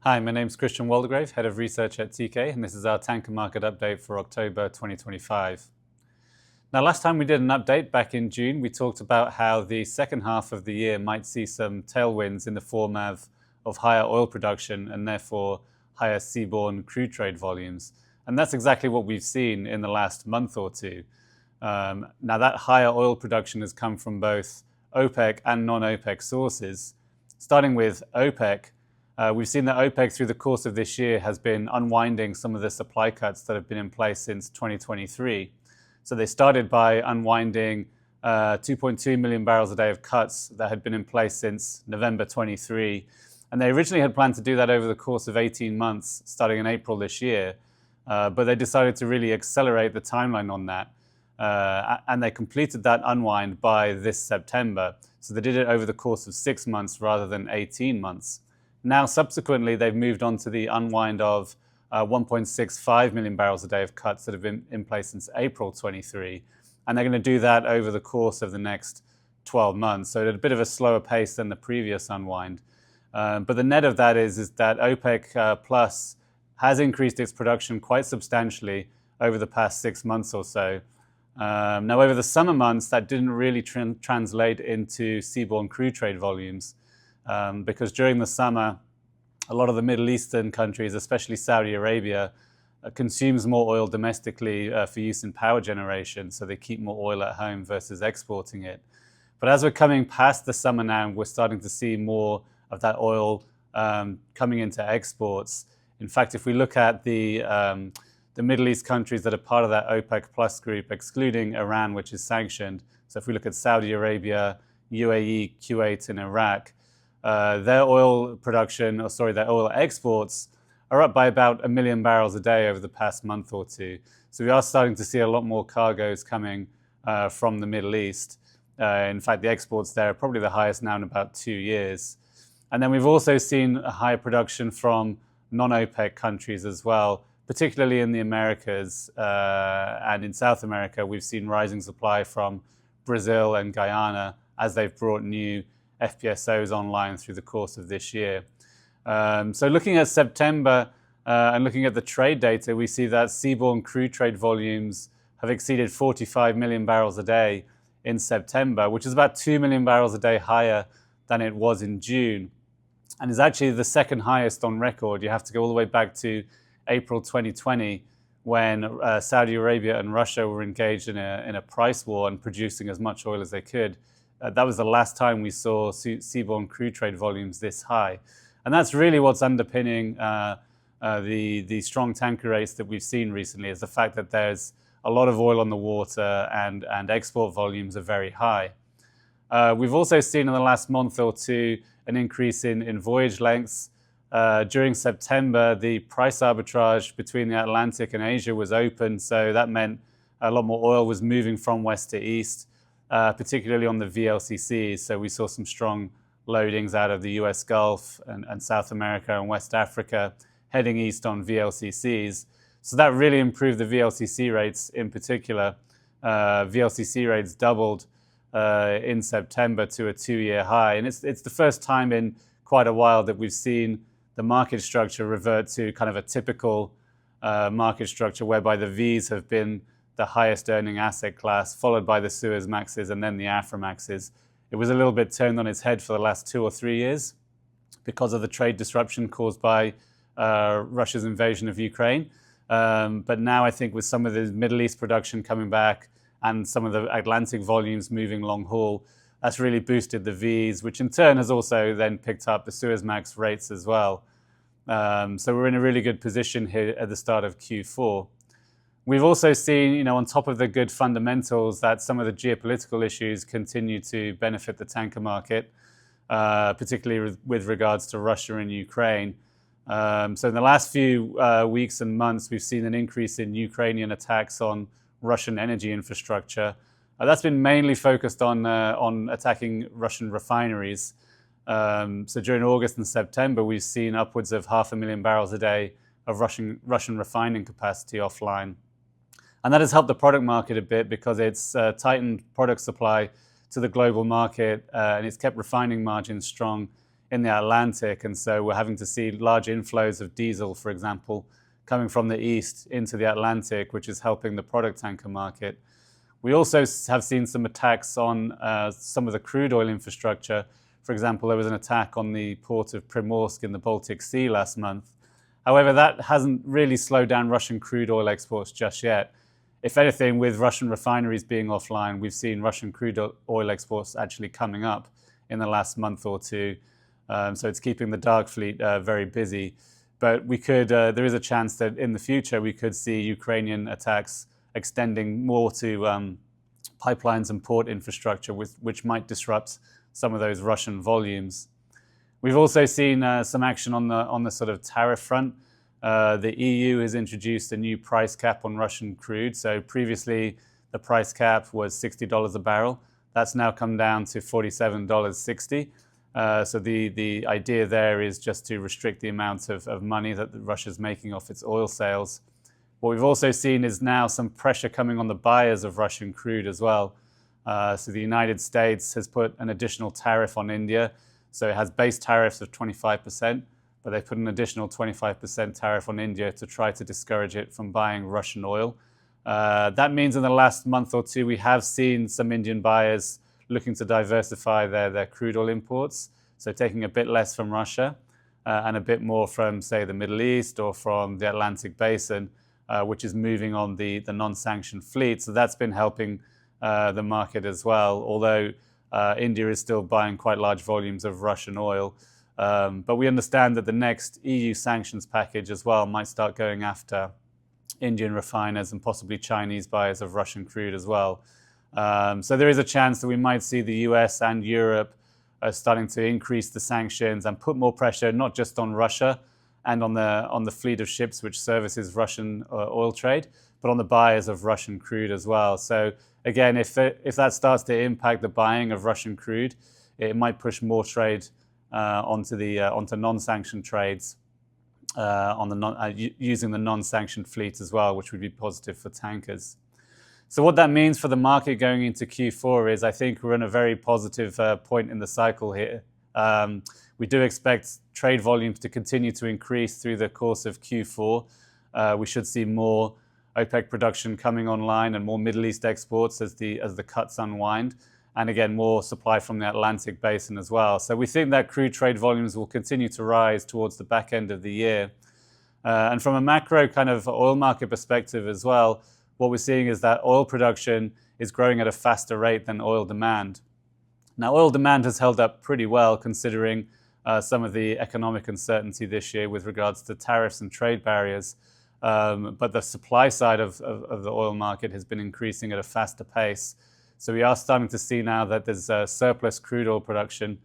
Hi, my name's Christian Waldegrave, Head of Research at Teekay, and this is our tanker market update for October 2025. Now, last time we did an update back in June, we talked about how the second half of the year might see some tailwinds in the form of higher oil production and therefore higher seaborne crude trade volumes. And that's exactly what we've seen in the last month or two. Now, that higher oil production has come from both OPEC and non-OPEC sources. Starting with OPEC, we've seen that OPEC through the course of this year has been unwinding some of the supply cuts that have been in place since 2023. So they started by unwinding 2.2 million barrels a day of cuts that had been in place since November 23. And they originally had planned to do that over the course of 18 months, starting in April this year. But they decided to really accelerate the timeline on that. And they completed that unwind by this September. So they did it over the course of 6 months rather than 18 months. Now, subsequently, they've moved on to the unwind of 1.65 million barrels a day of cuts that have been in place since April 23. And they're going to do that over the course of the next 12 months. So at a bit of a slower pace than the previous unwind. But the net of that is that OPEC Plus has increased its production quite substantially over the past 6 months or so. Now, over the summer months, that didn't really translate into seaborne crude trade volumes. Because during the summer, a lot of the Middle Eastern countries, especially Saudi Arabia, consumes more oil domestically for use in power generation, so they keep more oil at home versus exporting it. But as we're coming past the summer now, we're starting to see more of that oil coming into exports. In fact, if we look at the Middle East countries that are part of that OPEC Plus group, excluding Iran, which is sanctioned, so if we look at Saudi Arabia, UAE, Kuwait, and Iraq, their oil exports are up by about 1 million barrels a day over the past month or two. So we are starting to see a lot more cargoes coming from the Middle East. In fact, the exports there are probably the highest now in about 2 years. And then we've also seen a higher production from non-OPEC countries as well, particularly in the Americas and in South America. We've seen rising supply from Brazil and Guyana as they've brought new FPSOs online through the course of this year. So looking at September and looking at the trade data, we see that seaborne crude trade volumes have exceeded 45 million barrels a day in September, which is about 2 million barrels a day higher than it was in June, and is actually the second highest on record. You have to go all the way back to April 2020 when Saudi Arabia and Russia were engaged in a price war and producing as much oil as they could. That was the last time we saw seaborne crude trade volumes this high. And that's really what's underpinning the strong tanker rates that we've seen recently, is the fact that there's a lot of oil on the water and export volumes are very high. We've also seen in the last month or two an increase in voyage lengths. During September, the price arbitrage between the Atlantic and Asia was open, so that meant a lot more oil was moving from west to east. Particularly on the VLCCs. So we saw some strong loadings out of the US Gulf and South America and West Africa heading east on VLCCs. So that really improved the VLCC rates in particular. VLCC rates doubled in September to a 2-year high. And it's the first time in quite a while that we've seen the market structure revert to kind of a typical market structure whereby the Vs have been the highest earning asset class, followed by the Suezmaxes and then the Aframaxes. It was a little bit turned on its head for the last 2 or 3 years because of the trade disruption caused by Russia's invasion of Ukraine. But now I think with some of the Middle East production coming back and some of the Atlantic volumes moving long haul, that's really boosted the Vs, which in turn has also then picked up the Suezmax rates as well. So we're in a really good position here at the start of Q4. We've also seen, on top of the good fundamentals, that some of the geopolitical issues continue to benefit the tanker market, particularly with regards to Russia and Ukraine. So in the last few weeks and months, we've seen an increase in Ukrainian attacks on Russian energy infrastructure. That's been mainly focused on attacking Russian refineries. So during August and September, we've seen upwards of 500,000 barrels a day of Russian refining capacity offline. And that has helped the product market a bit because it's tightened product supply to the global market and it's kept refining margins strong in the Atlantic. And so we're having to see large inflows of diesel, for example, coming from the east into the Atlantic, which is helping the product tanker market. We also have seen some attacks on some of the crude oil infrastructure. For example, there was an attack on the port of Primorsk in the Baltic Sea last month. However, that hasn't really slowed down Russian crude oil exports just yet. If anything, with Russian refineries being offline, we've seen Russian crude oil exports actually coming up in the last month or two. So it's keeping the dark fleet very busy. But there is a chance that in the future we could see Ukrainian attacks extending more to pipelines and port infrastructure, which might disrupt some of those Russian volumes. We've also seen some action on the sort of tariff front. The EU has introduced a new price cap on Russian crude. So previously, the price cap was $60 a barrel. That's now come down to $47.60. So the idea there is just to restrict the amount of money that Russia's making off its oil sales. What we've also seen is now some pressure coming on the buyers of Russian crude as well. So the United States has put an additional tariff on India. So it has base tariffs of 25%, but they put an additional 25% tariff on India to try to discourage it from buying Russian oil. That means in the last month or two, we have seen some Indian buyers looking to diversify their crude oil imports. So taking a bit less from Russia and a bit more from, say, the Middle East or from the Atlantic Basin, which is moving on the non-sanctioned fleet. So that's been helping the market as well, although India is still buying quite large volumes of Russian oil. But we understand that the next EU sanctions package as well might start going after Indian refiners and possibly Chinese buyers of Russian crude as well. So there is a chance that we might see the US and Europe starting to increase the sanctions and put more pressure not just on Russia and on the fleet of ships which services Russian oil trade, but on the buyers of Russian crude as well. So again, if that starts to impact the buying of Russian crude, it might push more trade onto non-sanctioned trades using the non-sanctioned fleet as well, which would be positive for tankers. So what that means for the market going into Q4 is I think we're in a very positive point in the cycle here. We do expect trade volumes to continue to increase through the course of Q4. We should see more OPEC production coming online and more Middle East exports as the cuts unwind. And again, more supply from the Atlantic Basin as well. So we think that crude trade volumes will continue to rise towards the back end of the year. And from a macro kind of oil market perspective as well, what we're seeing is that oil production is growing at a faster rate than oil demand. Now, oil demand has held up pretty well considering some of the economic uncertainty this year with regards to tariffs and trade barriers. But the supply side of the oil market has been increasing at a faster pace. So we are starting to see now that there's surplus crude oil production,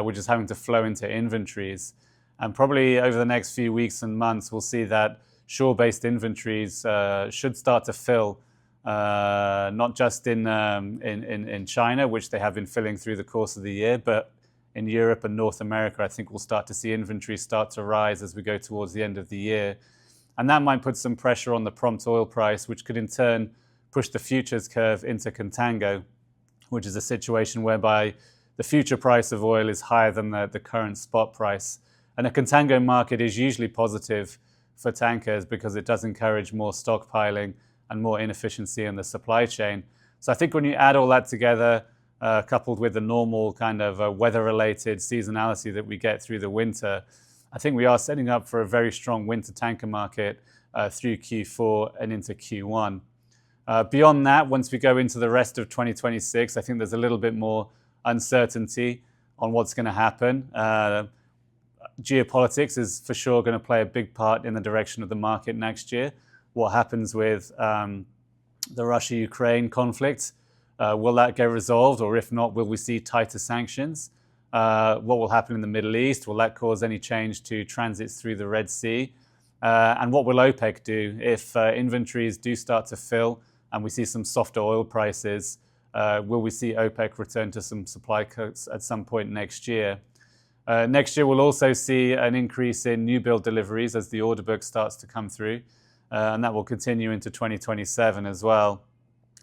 which is having to flow into inventories. And probably over the next few weeks and months, we'll see that shore-based inventories should start to fill, not just in China, which they have been filling through the course of the year, but in Europe and North America, I think we'll start to see inventories start to rise as we go towards the end of the year. And that might put some pressure on the prompt oil price, which could in turn push the futures curve into contango, which is a situation whereby the future price of oil is higher than the current spot price. And a contango market is usually positive for tankers because it does encourage more stockpiling and more inefficiency in the supply chain. So I think when you add all that together, coupled with the normal kind of weather-related seasonality that we get through the winter, I think we are setting up for a very strong winter tanker market through Q4 and into Q1. Beyond that, once we go into the rest of 2026, I think there's a little bit more uncertainty on what's going to happen. Geopolitics is for sure going to play a big part in the direction of the market next year. What happens with the Russia-Ukraine conflict? Will that get resolved? Or if not, will we see tighter sanctions? What will happen in the Middle East? Will that cause any change to transits through the Red Sea? And what will OPEC do if inventories do start to fill and we see some softer oil prices? Will we see OPEC return to some supply cuts at some point next year? Next year, we'll also see an increase in newbuild deliveries as the order book starts to come through, and that will continue into 2027 as well.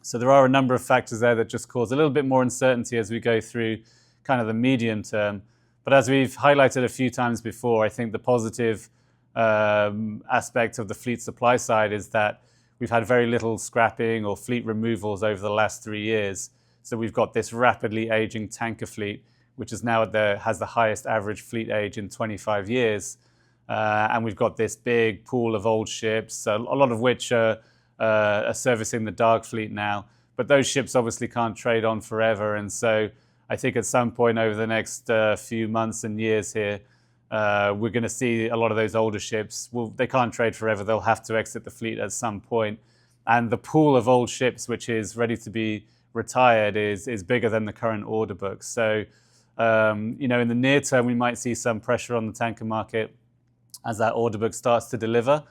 So there are a number of factors there that just cause a little bit more uncertainty as we go through kind of the medium term. But as we've highlighted a few times before, I think the positive aspect of the fleet supply side is that we've had very little scrapping or fleet removals over the last 3 years. So we've got this rapidly aging tanker fleet, which is now has the highest average fleet age in 25 years. And we've got this big pool of old ships, a lot of which are servicing the dark fleet now. But those ships obviously can't trade on forever. And so I think at some point over the next few months and years here, we're going to see a lot of those older ships. Well, they can't trade forever. They'll have to exit the fleet at some point. And the pool of old ships, which is ready to be retired, is bigger than the current order book. So, in the near term, we might see some pressure on the tanker market as that order book starts to deliver.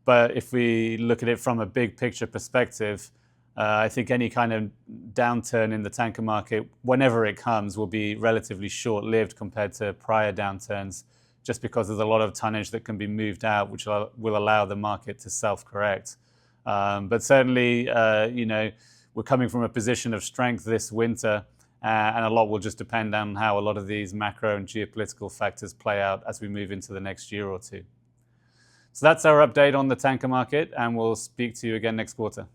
But if we look at it from a big picture perspective, I think any kind of downturn in the tanker market, whenever it comes, will be relatively short-lived compared to prior downturns, just because there's a lot of tonnage that can be moved out, which will allow the market to self-correct. But certainly, we're coming from a position of strength this winter, and a lot will just depend on how a lot of these macro and geopolitical factors play out as we move into the next year or two. So that's our update on the tanker market, and we'll speak to you again next quarter.